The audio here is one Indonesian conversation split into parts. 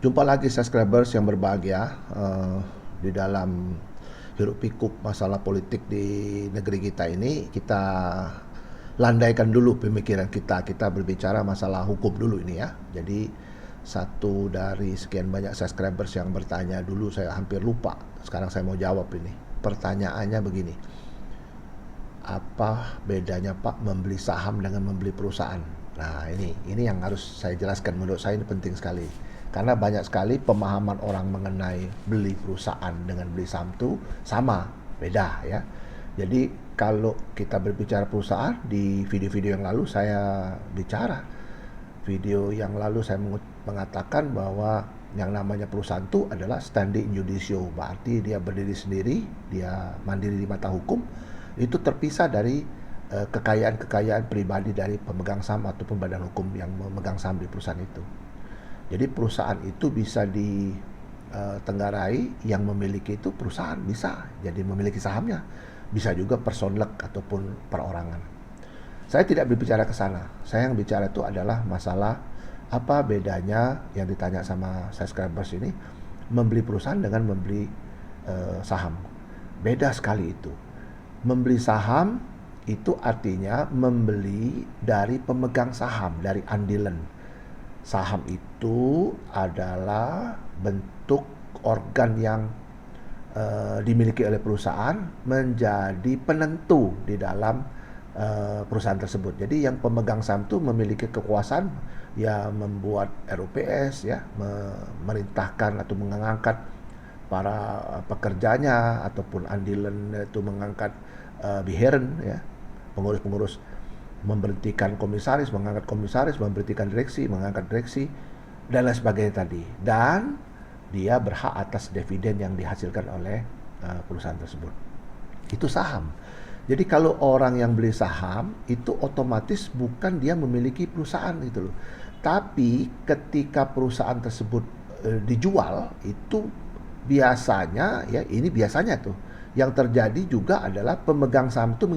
Jumpa lagi subscribers yang berbahagia di dalam hiruk pikuk masalah politik di negeri kita ini. Kita landaikan dulu pemikiran kita. Kita berbicara masalah hukum dulu ini ya. Jadi satu dari sekian banyak subscribers yang bertanya dulu, saya hampir lupa. Sekarang saya mau jawab ini. Pertanyaannya begini. Apa bedanya Pak membeli saham dengan membeli perusahaan? Nah ini yang harus saya jelaskan. Menurut saya ini penting sekali. Karena banyak sekali pemahaman orang mengenai beli perusahaan dengan beli saham itu sama, beda ya. Jadi kalau kita berbicara perusahaan, di video-video yang lalu saya bicara. Video yang lalu saya mengatakan bahwa yang namanya perusahaan itu adalah standing judicio. Berarti dia berdiri sendiri, dia mandiri di mata hukum, itu terpisah dari kekayaan-kekayaan pribadi dari pemegang saham ataupun badan hukum yang memegang saham di perusahaan itu. Jadi perusahaan itu bisa ditenggarai, yang memiliki itu perusahaan bisa jadi memiliki sahamnya, bisa juga personlek ataupun perorangan. Saya tidak berbicara ke sana. Saya yang bicara itu adalah masalah apa bedanya yang ditanya sama subscribers ini, membeli perusahaan dengan membeli saham. Beda sekali itu. Membeli saham itu artinya membeli dari pemegang saham, dari andilan. Saham itu adalah bentuk organ yang dimiliki oleh perusahaan menjadi penentu di dalam perusahaan tersebut. Jadi yang pemegang saham itu memiliki kekuasaan ya, membuat RUPS ya, memerintahkan atau mengangkat para pekerjanya, ataupun andilan itu mengangkat biheren ya, pengurus-pengurus, memberhentikan komisaris, mengangkat komisaris, memberhentikan direksi, mengangkat direksi, dan lain sebagainya tadi. Dan dia berhak atas dividen yang dihasilkan oleh perusahaan tersebut. Itu saham. Jadi kalau orang yang beli saham, itu otomatis bukan dia memiliki perusahaan gitu loh. Tapi ketika perusahaan tersebut dijual, itu biasanya ya, ini biasanya tuh, yang terjadi juga adalah pemegang saham itu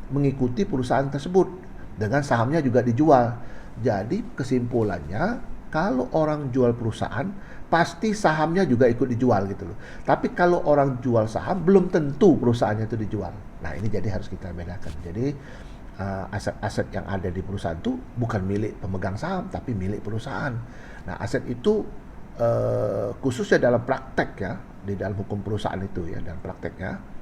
mengikuti perusahaan tersebut, dengan sahamnya juga dijual. Jadi kesimpulannya, kalau orang jual perusahaan, pasti sahamnya juga ikut dijual gitu loh. Tapi kalau orang jual saham, belum tentu perusahaannya itu dijual. Nah ini jadi harus kita bedakan. Jadi aset-aset yang ada di perusahaan itu bukan milik pemegang saham, tapi milik perusahaan. Nah aset itu khususnya dalam praktek ya, di dalam hukum perusahaan itu ya, dalam prakteknya,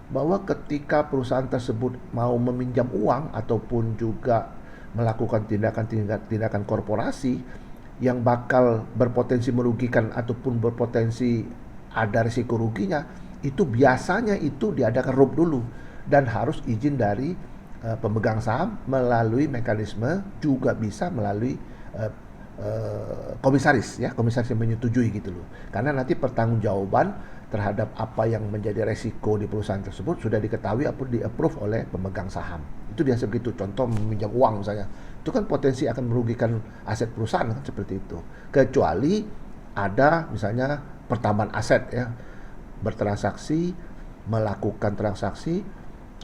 bahwa ketika perusahaan tersebut mau meminjam uang ataupun juga melakukan tindakan korporasi yang bakal berpotensi merugikan ataupun berpotensi ada risiko ruginya, itu biasanya itu diadakan RUP dulu dan harus izin dari pemegang saham melalui mekanisme, juga bisa melalui komisaris ya, komisaris yang menyetujui gitu loh. Karena nanti pertanggungjawaban terhadap apa yang menjadi resiko di perusahaan tersebut sudah diketahui ataupun di-approve oleh pemegang saham. Itu biasa begitu. Contoh meminjam uang misalnya, itu kan potensi akan merugikan aset perusahaan kan, seperti itu. Kecuali ada misalnya pertambahan aset ya, bertransaksi, melakukan transaksi,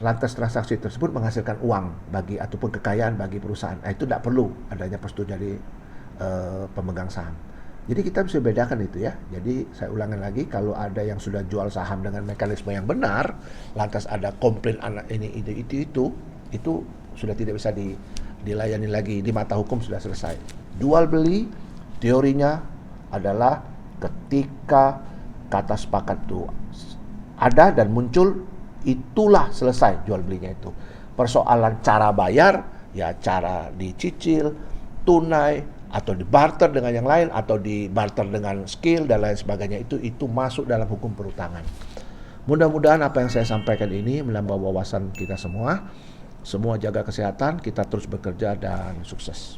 lantas transaksi tersebut menghasilkan uang bagi ataupun kekayaan bagi perusahaan. Nah, itu tidak perlu adanya persetujuan dari pemegang saham. Jadi kita bisa bedakan itu ya. Jadi saya ulangi lagi, kalau ada yang sudah jual saham dengan mekanisme yang benar, lantas ada komplain anak ini itu sudah tidak bisa dilayani lagi, di mata hukum sudah selesai. Jual beli teorinya adalah ketika kata sepakat itu ada dan muncul, itulah selesai jual belinya itu. Persoalan cara bayar ya, cara dicicil, tunai, atau dibarter dengan yang lain, atau dibarter dengan skill dan lain sebagainya, itu masuk dalam hukum perutangan. Mudah-mudahan apa yang saya sampaikan ini menambah wawasan kita semua. Semua jaga kesehatan, kita terus bekerja dan sukses.